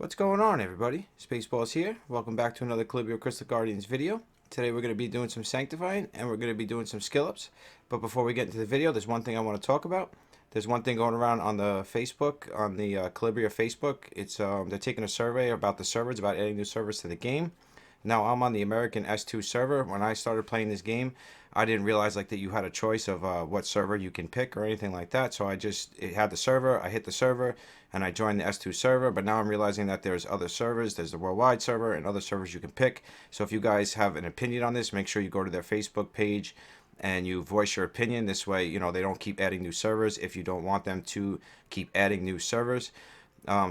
What's going on, everybody? Spaceballs here. Welcome back to another Calibria Crystal Guardians video. Today we're going to be doing some sanctifying and we're going to be doing some skill ups. But before we get into the video, there's one thing I want to talk about. There's one thing going around on the Facebook, on the Calibria Facebook. It's they're taking a survey about the servers, about adding new servers to the game. Now I'm on the American S2 server. When I started playing this game, I didn't realize that you had a choice of what server you can pick or anything like that. So it had the server, I hit the server, and I joined the S2 server. But now I'm realizing that there's other servers. There's the worldwide server and other servers you can pick. So if you guys have an opinion on this, make sure you go to their Facebook page and you voice your opinion. This way, they don't keep adding new servers if you don't want them to keep adding new servers.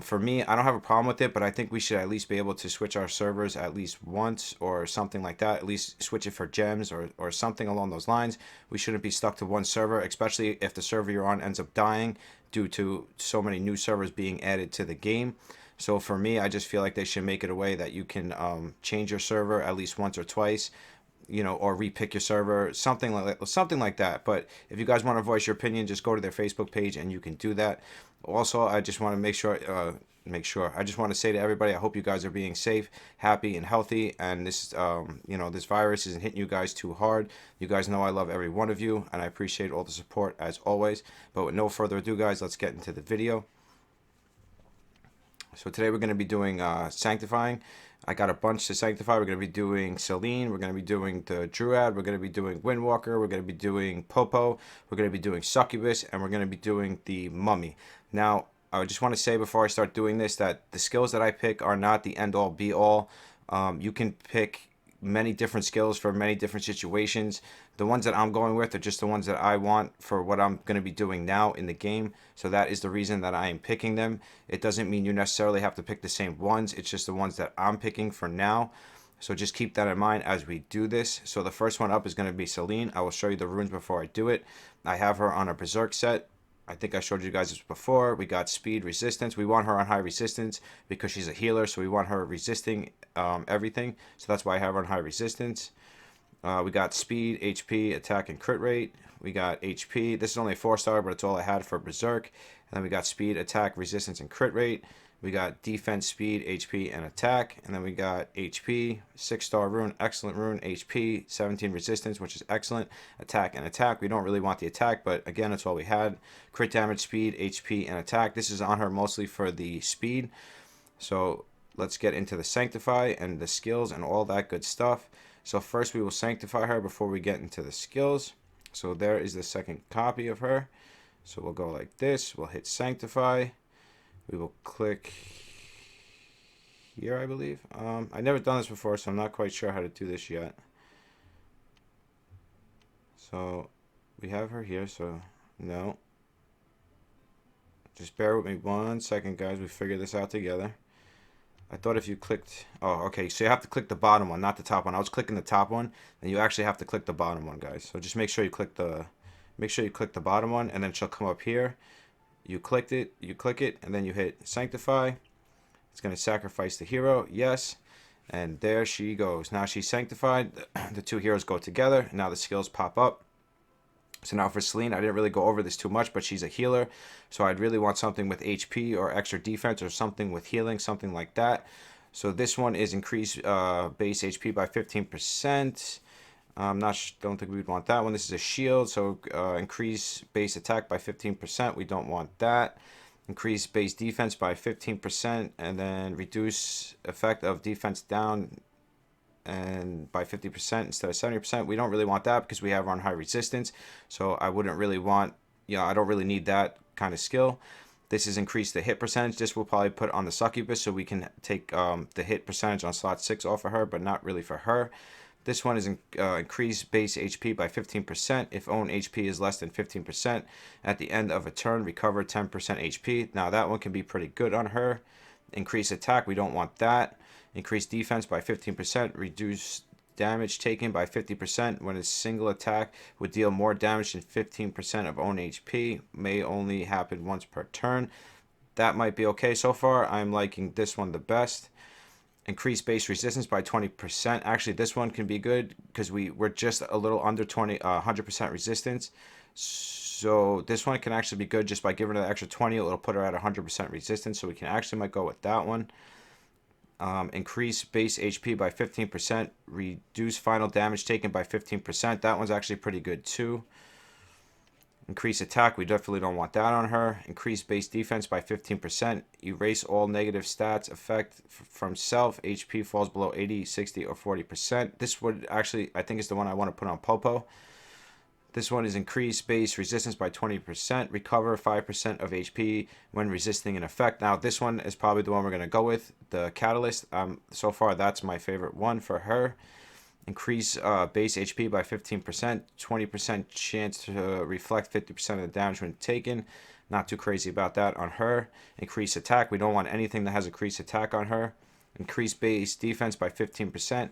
For me, I don't have a problem with it, but I think we should at least be able to switch our servers at least once or something like that. At least switch it for gems or something along those lines. We shouldn't be stuck to one server, especially if the server you're on ends up dying due to so many new servers being added to the game. So for me, I just feel like they should make it a way that you can change your server at least once or twice, or repick your server, something like that. But if you guys want to voice your opinion, just go to their Facebook page and you can do that. Also, I just want to I just want to say to everybody, I hope you guys are being safe, happy, and healthy, and this this virus isn't hitting you guys too hard. You guys know I love every one of you, and I appreciate all the support as always. But with no further ado, guys, let's get into the video. So today we're going to be doing sanctifying. I got a bunch to sanctify. We're going to be doing Selene. We're going to be doing the Druid. We're going to be doing Windwalker. We're going to be doing Popo. We're going to be doing Succubus. And we're going to be doing the Mummy. Now, I just want to say before I start doing this that the skills that I pick are not the end-all, be-all. You can pick many different skills for many different situations. The ones that I'm going with are just the ones that I want for what I'm going to be doing now in the game. So that is the reason that I am picking them. It doesn't mean you necessarily have to pick the same ones. It's just the ones that I'm picking for now. So just keep that in mind as we do this. So the first one up is going to be Selene. I will show you the runes before I do it. I have her on a Berserk set. I think I showed you guys this before. We got speed, resistance. We want her on high resistance because she's a healer, so we want her resisting everything. So that's why I have her on high resistance. We got speed, HP, attack, and crit rate. We got HP. This is only a 4-star, but it's all I had for Berserk. And then we got speed, attack, resistance, and crit rate. We got defense, speed, HP, and attack. And then we got HP, 6-star rune, excellent rune, HP, 17 resistance, which is excellent. Attack and attack. We don't really want the attack, but again, that's all we had. Crit damage, speed, HP, and attack. This is on her mostly for the speed. So let's get into the sanctify and the skills and all that good stuff. So first we will sanctify her before we get into the skills. So there is the second copy of her. So we'll go like this. We'll hit sanctify. We will click here, I believe. I've never done this before, so I'm not quite sure how to do this yet. So we have her here, so no. Just bear with me 1 second, guys. We figure this out together. I thought if you clicked... Oh, okay. So you have to click the bottom one, not the top one. I was clicking the top one, and you actually have to click the bottom one, guys. So just make sure you click the... Make sure you click the bottom one, and then she'll come up here. You clicked it, you click it, and then you hit sanctify. It's going to sacrifice the hero. Yes. And there she goes. Now she's sanctified. The two heroes go together. Now the skills pop up. So now for Selene, I didn't really go over this too much, but she's a healer. So I'd really want something with HP or extra defense or something with healing, something like that. So this one is increase base HP by 15%. Don't think we'd want that one. This is a shield, so increase base attack by 15%. We don't want that. Increase base defense by 15%, and then reduce effect of defense down and by 50% instead of 70%. We don't really want that because we have her on high resistance. So I wouldn't really want, I don't really need that kind of skill. This is increase the hit percentage. This will probably put on the Succubus so we can take the hit percentage on slot 6 off of her, but not really for her. This one is increase base HP by 15%. If own HP is less than 15%, at the end of a turn, recover 10% HP. Now that one can be pretty good on her. Increase attack, we don't want that. Increase defense by 15%. Reduce damage taken by 50% when a single attack would deal more damage than 15% of own HP. May only happen once per turn. That might be okay so far. I'm liking this one the best. Increase base resistance by 20%. Actually, this one can be good because we're just a little under 100% resistance. So this one can actually be good just by giving her the extra 20. It'll put her at 100% resistance. So we can actually might go with that one. Increase base HP by 15%. Reduce final damage taken by 15%. That one's actually pretty good too. Increase attack. We definitely don't want that on her. Increase base defense by 15%. Erase all negative stats. Effect from self. HP falls below 80, 60, or 40%. This would actually, I think, is the one I want to put on Popo. This one is increase base resistance by 20%. Recover 5% of HP when resisting an effect. Now, this one is probably the one we're going to go with. The Catalyst. So far, that's my favorite one for her. Increase base HP by 15%. 20% chance to reflect 50% of the damage when taken. Not too crazy about that on her. Increase attack. We don't want anything that has increased attack on her. Increase base defense by 15%.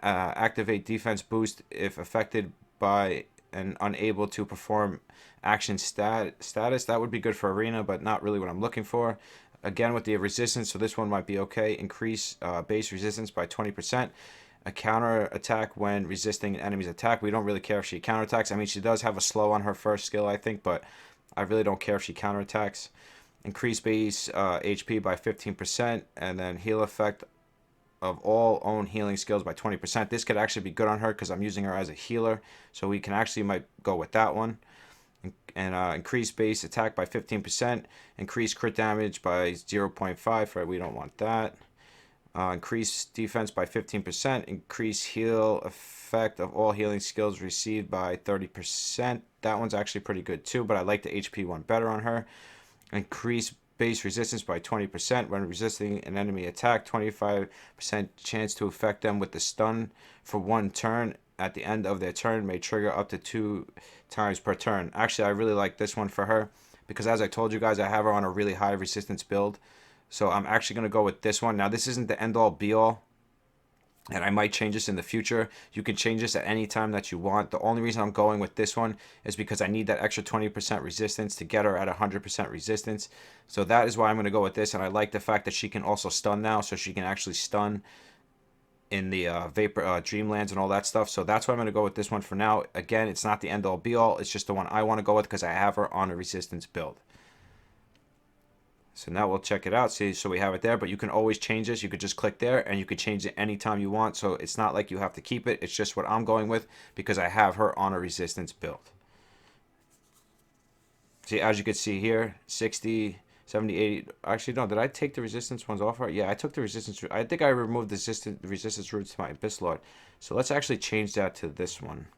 Activate defense boost if affected by and unable to perform action status. That would be good for arena, but not really what I'm looking for. Again, with the resistance, so this one might be okay. Increase base resistance by 20%. A counter attack when resisting an enemy's attack. We don't really care if she counterattacks. I mean, she does have a slow on her first skill, I think, but I really don't care if she counterattacks. Increase base HP by 15%, and then heal effect of all own healing skills by 20%. This could actually be good on her because I'm using her as a healer, so we can actually might go with that one. And increase base attack by 15%. Increase crit damage by 0.5. For we don't want that. Increase defense by 15%. Increase heal effect of all healing skills received by 30%. That one's actually pretty good too, but I like the HP one better on her. Increase base resistance by 20% when resisting an enemy attack. 25% chance to affect them with the stun for one turn. At the end of their turn may trigger up to 2 times per turn. Actually, I really like this one for her because, as I told you guys, I have her on a really high resistance build. So I'm actually going to go with this one. Now, this isn't the end-all be-all, and I might change this in the future. You can change this at any time that you want. The only reason I'm going with this one is because I need that extra 20% resistance to get her at 100% resistance. So that is why I'm going to go with this, and I like the fact that she can also stun now, so she can actually stun in the Vapor Dreamlands and all that stuff. So that's why I'm going to go with this one for now. Again, it's not the end-all be-all. It's just the one I want to go with because I have her on a resistance build. So now we'll check it out. See, so we have it there, but you can always change this. You could just click there and you could change it anytime you want. So it's not like you have to keep it. It's just what I'm going with because I have her on a resistance build. See, as you can see here, 60, 70, 80. Actually, no, did I take the resistance ones off her? Yeah, I took the resistance. I think I removed the resistance roots to my Abyss Lord. So let's actually change that to this one.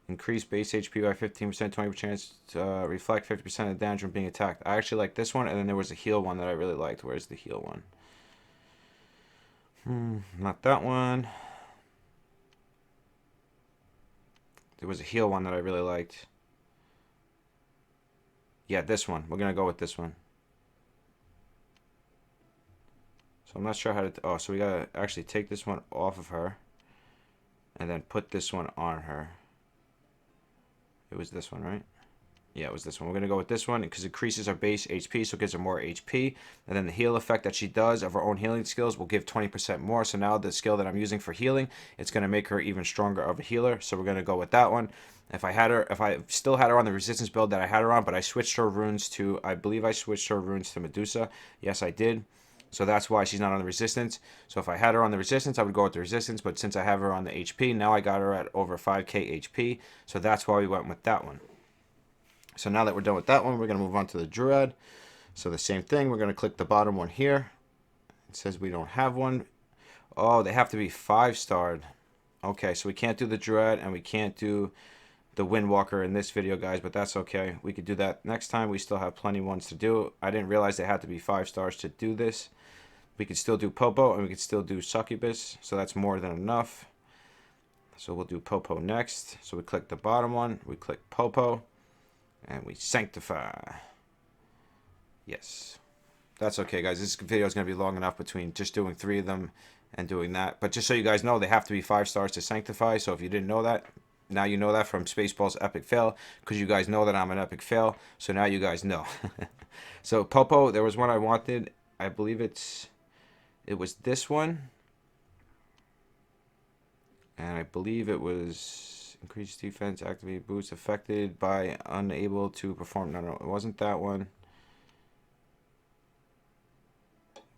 Increase base HP by 15%, 20% chance to reflect 50% of the damage from being attacked. I actually like this one, and then there was a heal one that I really liked. Where's the heal one? Not that one. There was a heal one that I really liked. Yeah, this one. We're going to go with this one. So I'm not sure how to... Oh, so we got to actually take this one off of her. And then put this one on her. It was this one, right? Yeah, it was this one. We're going to go with this one because it increases our base HP, so it gives her more HP. And then the heal effect that she does of her own healing skills will give 20% more. So now the skill that I'm using for healing, it's going to make her even stronger of a healer. So we're going to go with that one. If I still had her on the resistance build that I had her on, but I switched her runes to, I believe I switched her runes to Medusa. Yes, I did. So that's why she's not on the resistance. So if I had her on the resistance, I would go with the resistance. But since I have her on the HP, now I got her at over 5k HP. So that's why we went with that one. So now that we're done with that one, we're going to move on to the Druid. So the same thing. We're going to click the bottom one here. It says we don't have one. Oh, they have to be 5-starred. Okay, so we can't do the Druid and we can't do the Windwalker in this video, guys, but that's okay. We could do that next time. We still have plenty ones to do. I didn't realize they had to be 5 stars to do this. We could still do Popo, and we could still do Succubus, so that's more than enough. So we'll do Popo next. So we click the bottom one, we click Popo, and we sanctify. Yes. That's okay, guys. This video is going to be long enough between just doing 3 of them and doing that. But just so you guys know, they have to be 5 stars to sanctify. So if you didn't know that, now you know that from Spaceball's Epic Fail, because you guys know that I'm an Epic Fail. So now you guys know. So Popo, there was one I wanted. I believe it was this one. And I believe it was increased defense, activate boost, affected by unable to perform. No, it wasn't that one.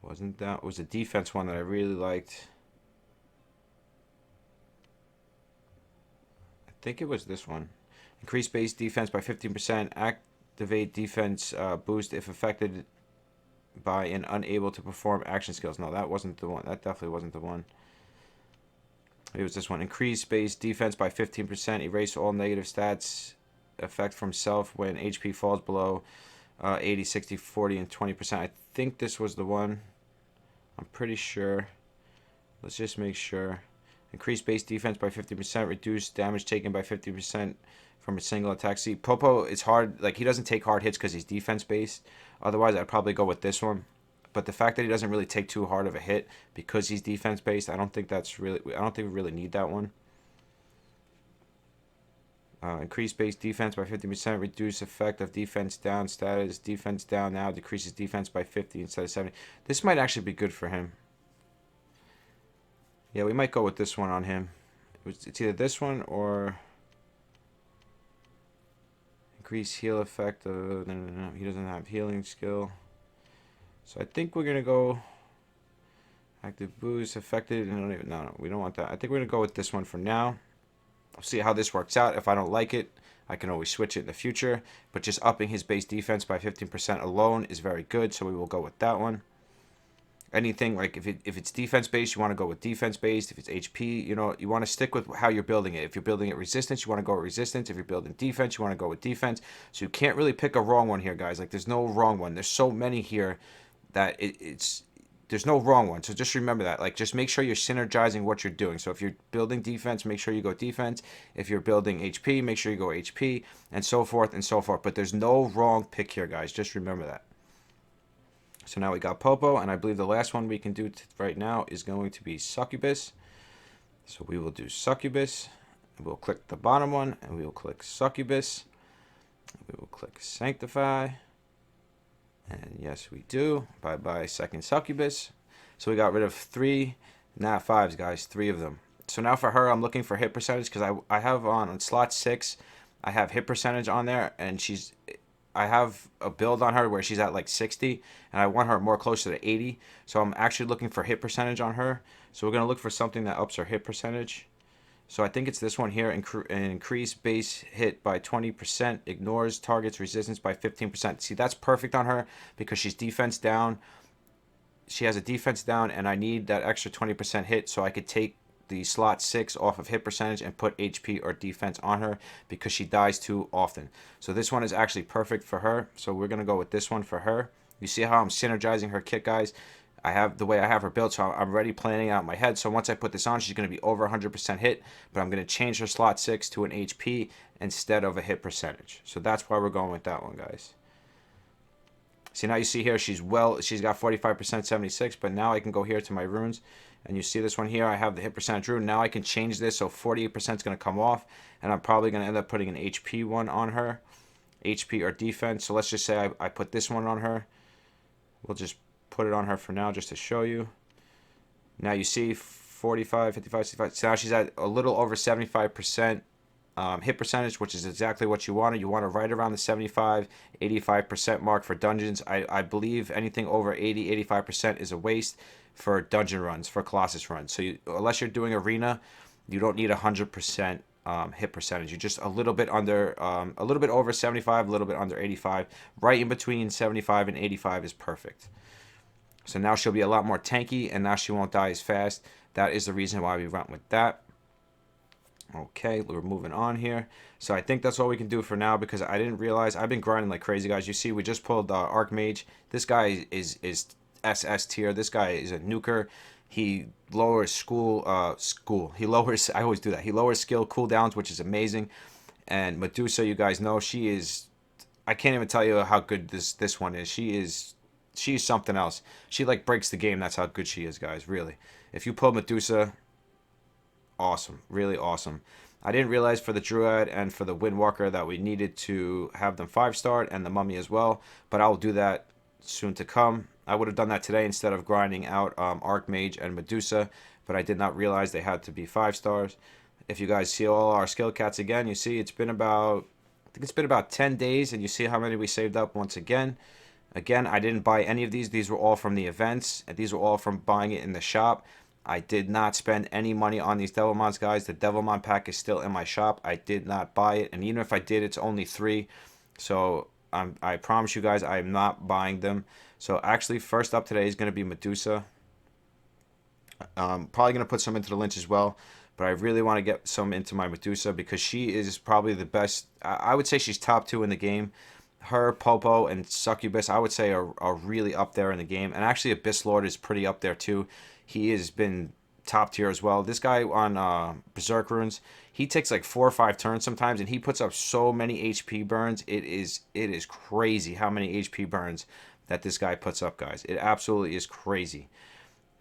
Wasn't that? It was a defense one that I really liked. I think it was this one. Increase base defense by 15%. Activate defense boost if affected by and unable to perform action skills. No, that wasn't the one. That definitely wasn't the one. It was this one. Increase base defense by 15%. Erase all negative stats effect from self when HP falls below 80, 60, 40, and 20%. I think this was the one. I'm pretty sure. Let's just make sure. Increase base defense by 50%. Reduce damage taken by 50% from a single attack. See, Popo is hard. Like, he doesn't take hard hits because he's defense based. Otherwise, I'd probably go with this one. But the fact that he doesn't really take too hard of a hit because he's defense based, I don't think we really need that one. Increase base defense by 50%. Reduce effect of defense down status. Defense down now decreases defense by 50 instead of 70. This might actually be good for him. Yeah, we might go with this one on him. It's either this one or increase heal effect. No, he doesn't have healing skill. So I think we're gonna go active boost affected. No, we don't want that. I think we're gonna go with this one for now. I'll see how this works out. If I don't like it, I can always switch it in the future. But just upping his base defense by 15% alone is very good. So we will go with that one. Anything like if it's defense based, you want to go with defense based. If it's HP, you want to stick with how you're building it. If you're building it resistance, you want to go with resistance. If you're building defense, you want to go with defense. So you can't really pick a wrong one here, guys. Like, there's no wrong one. There's so many here that there's no wrong one. So just remember that. Like, just make sure you're synergizing what you're doing. So if you're building defense, make sure you go defense. If you're building HP, make sure you go HP, and so forth and so forth. But there's no wrong pick here, guys. Just remember that. So now we got Popo, and I believe the last one we can do right now is going to be Succubus. So we will do Succubus. We'll click the bottom one, and we will click Succubus. We will click Sanctify. And yes, we do. Bye-bye, second Succubus. So we got rid of 3 nat 5s, guys. 3 of them. So now for her, I'm looking for hit percentage because I have on slot 6, I have hit percentage on there, and I have a build on her where she's at like 60, and I want her more closer to 80. So I'm actually looking for hit percentage on her. So we're going to look for something that ups her hit percentage. So I think it's this one here. Increase base hit by 20%. Ignores target's resistance by 15%. See, that's perfect on her because she's defense down. She has a defense down, and I need that extra 20% hit so I could take the slot 6 off of hit percentage and put HP or defense on her because she dies too often. So this one is actually perfect for her. So we're going to go with this one for her. You see how I'm synergizing her kit, guys? I have the way I have her built, so I'm already planning out in my head. So once I put this on, she's going to be over 100% hit, but I'm going to change her slot 6 to an HP instead of a hit percentage. So that's why we're going with that one, guys. See, now you see here, she's got 45% 76, but now I can go here to my runes, and you see this one here, I have the hit percentage rune. Now I can change this, so 48% is going to come off, and I'm probably going to end up putting an HP one on her, HP or defense. So let's just say I put this one on her. We'll just put it on her for now just to show you. Now you see 45, 55, 65. So now she's at a little over 75% hit percentage, which is exactly what you want. You want to right around the 75, 85% mark for dungeons. I believe anything over 80, 85% is a waste for dungeon runs, for Colossus runs. So unless you're doing arena, you don't need 100% hit percentage. You're just a little bit under, a little bit over 75, a little bit under 85. Right in between 75 and 85 is perfect. So now she'll be a lot more tanky, and now she won't die as fast. That is the reason why we went with that. Okay, we're moving on here. So I think that's all we can do for now because I didn't realize. I've been grinding like crazy, guys. You see, we just pulled Archmage. This guy is SS tier. This guy is a nuker. He lowers He lowers, I always do that. He lowers skill cooldowns, which is amazing. And Medusa, you guys know, she is, I can't even tell you how good this one is. She's something else. She like breaks the game. That's how good she is, guys. Really. If you pull Medusa, awesome. Really awesome. I didn't realize for the Druid and for the Windwalker that we needed to have them 5-starred and the Mummy as well. But I'll do that soon to come. I would have done that today instead of grinding out Archmage and Medusa. But I did not realize they had to be 5 stars. If you guys see all our skill cats again, you see it's been about, I think it's been about 10 days. And you see how many we saved up once again. Again, I didn't buy any of these. These were all from the events, and these were all from buying it in the shop. I did not spend any money on these Devilmons, guys. The Devilmon pack is still in my shop. I did not buy it, and even if I did, it's only 3. So I promise you guys, I am not buying them. So actually, first up today is going to be Medusa. Probably going to put some into the Lynch as well, but I really want to get some into my Medusa because she is probably the best. I would say she's top 2 in the game. Her, Popo, and Succubus, I would say are really up there in the game. And actually, Abyss Lord is pretty up there too. He has been top tier as well. This guy on Berserk Runes, he takes like 4 or 5 turns sometimes, and he puts up so many HP burns. It is crazy how many HP burns that this guy puts up, guys. It absolutely is crazy.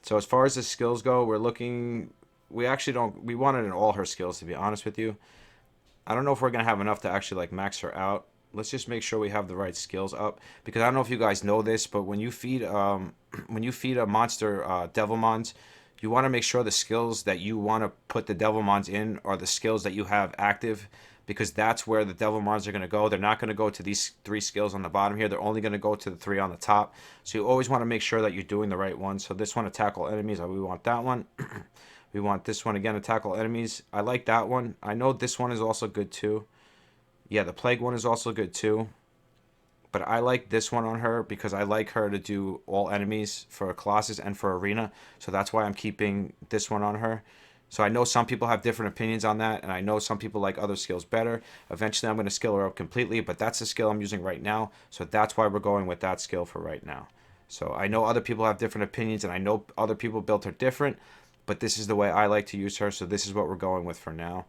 So as far as the skills go, we're looking. We actually don't. We wanted in all her skills, to be honest with you. I don't know if we're gonna have enough to actually like max her out. Let's just make sure we have the right skills up, because I don't know if you guys know this, but when you feed when you feed a monster Devilmons, you want to make sure the skills that you want to put the Devilmons in are the skills that you have active, because that's where the Devilmons are going to go. They're not going to go to these 3 skills on the bottom here. They're only going to go to the 3 on the top. So you always want to make sure that you're doing the right one. So this one, to tackle enemies, we want that one. We want this one again, to tackle enemies. I like that one. I know this one is also good too. Yeah, the Plague one is also good too. But I like this one on her because I like her to do all enemies for Colossus and for Arena. So that's why I'm keeping this one on her. So I know some people have different opinions on that, and I know some people like other skills better. Eventually I'm going to skill her up completely, but that's the skill I'm using right now. So that's why we're going with that skill for right now. So I know other people have different opinions, and I know other people built her different, but this is the way I like to use her, so this is what we're going with for now.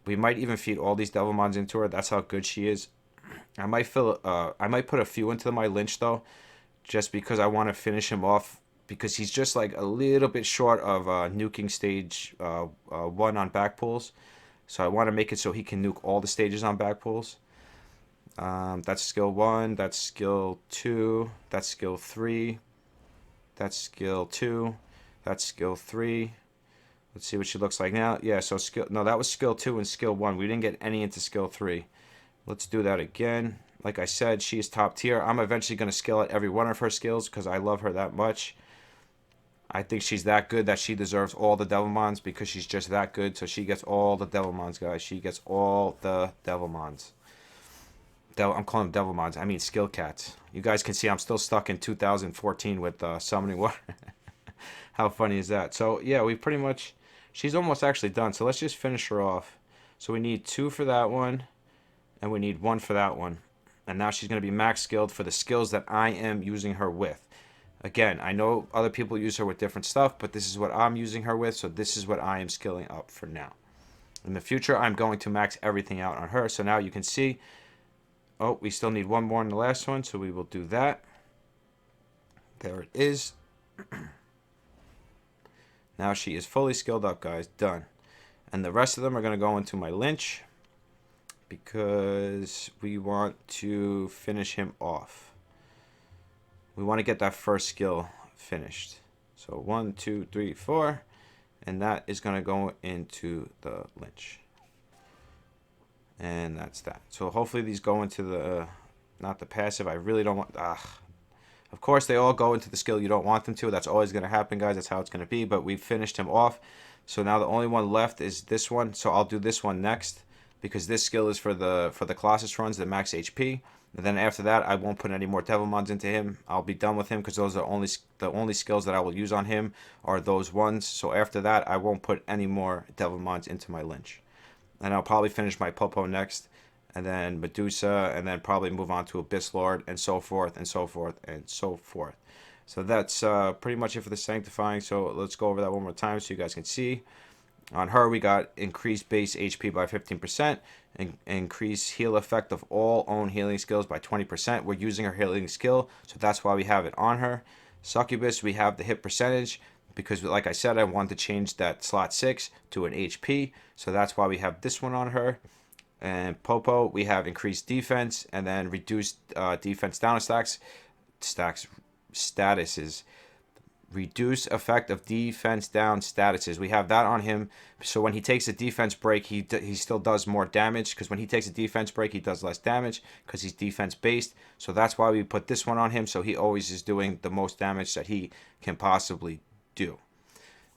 We might even feed all these Devilmons into her. That's how good she is. I might put a few into my Lynch though, just because I want to finish him off, because he's just like a little bit short of nuking stage 1 on back pulls. So I want to make it so he can nuke all the stages on back pulls. That's skill 1. That's skill 2. That's skill 3. That's skill 2. That's skill 3. Let's see what she looks like now. Yeah, so that was skill 2 and skill 1. We didn't get any into skill 3. Let's do that again. Like I said, she's top tier. I'm eventually going to skill at every one of her skills because I love her that much. I think she's that good that she deserves all the Devilmons, because she's just that good. So she gets all the Devilmons, guys. She gets all the Devilmons. I'm calling them Devilmons. I mean skill cats. You guys can see I'm still stuck in 2014 with summoning water. How funny is that? So yeah, we pretty much... She's almost actually done. So let's just finish her off. So we need 2 for that one, and we need 1 for that one. And now she's going to be max skilled for the skills that I am using her with. Again, I know other people use her with different stuff, but this is what I'm using her with, so this is what I am skilling up for now. In the future, I'm going to max everything out on her. So now you can see, oh, we still need 1 more in the last one, so we will do that. There it is. Now she is fully skilled up, guys. Done. And the rest of them are going to go into my Lynch, because we want to finish him off. We want to get that first skill finished. So 1, 2, 3, 4. And that is going to go into the Lynch. And that's that. So hopefully these go into the... not the passive. I really don't want... Of course, they all go into the skill you don't want them to. That's always going to happen, guys. That's how it's going to be. But we've finished him off. So now the only one left is this one. So I'll do this one next, because this skill is for the Colossus runs, the max HP. And then after that, I won't put any more Devilmons into him. I'll be done with him, because those are the only skills that I will use on him are those ones. So after that, I won't put any more Devilmons into my Lynch. And I'll probably finish my Popo next, and then Medusa, and then probably move on to Abyss Lord, and so forth, and so forth, and so forth. So that's pretty much it for the sanctifying. So let's go over that one more time so you guys can see. On her, we got increased base HP by 15%, and increased heal effect of all own healing skills by 20%. We're using her healing skill, so that's why we have it on her. Succubus, we have the hit percentage, because like I said, I want to change that slot 6 to an HP, so that's why we have this one on her. And Popo, we have increased defense, and then reduced defense down statuses. Reduce effect of defense down statuses. We have that on him. So when he takes a defense break, he still does more damage, because when he takes a defense break, he does less damage because he's defense based. So that's why we put this one on him. So he always is doing the most damage that he can possibly do.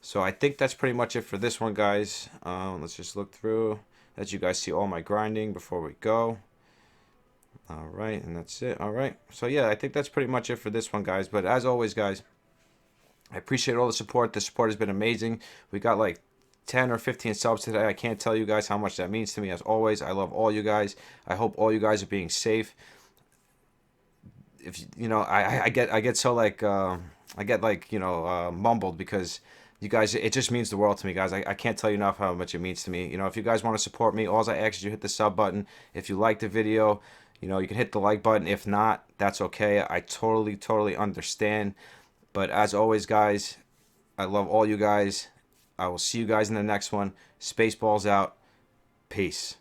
So I think that's pretty much it for this one, guys. Let's just look through, let you guys see all my grinding before we go. All right, and that's it. All right. So yeah, I think that's pretty much it for this one, guys. But as always, guys, I appreciate all the support. The support has been amazing. We got like 10 or 15 subs today. I can't tell you guys how much that means to me. As always, I love all you guys. I hope all you guys are being safe. If you know, I get so like I get like, you know, mumbled, because you guys, it just means the world to me, guys. I can't tell you enough how much it means to me. You know, if you guys want to support me, all I ask is you hit the sub button. If you like the video, you know, you can hit the like button. If not, that's okay. I totally understand. But as always, guys, I love all you guys. I will see you guys in the next one. Spaceballs out. Peace.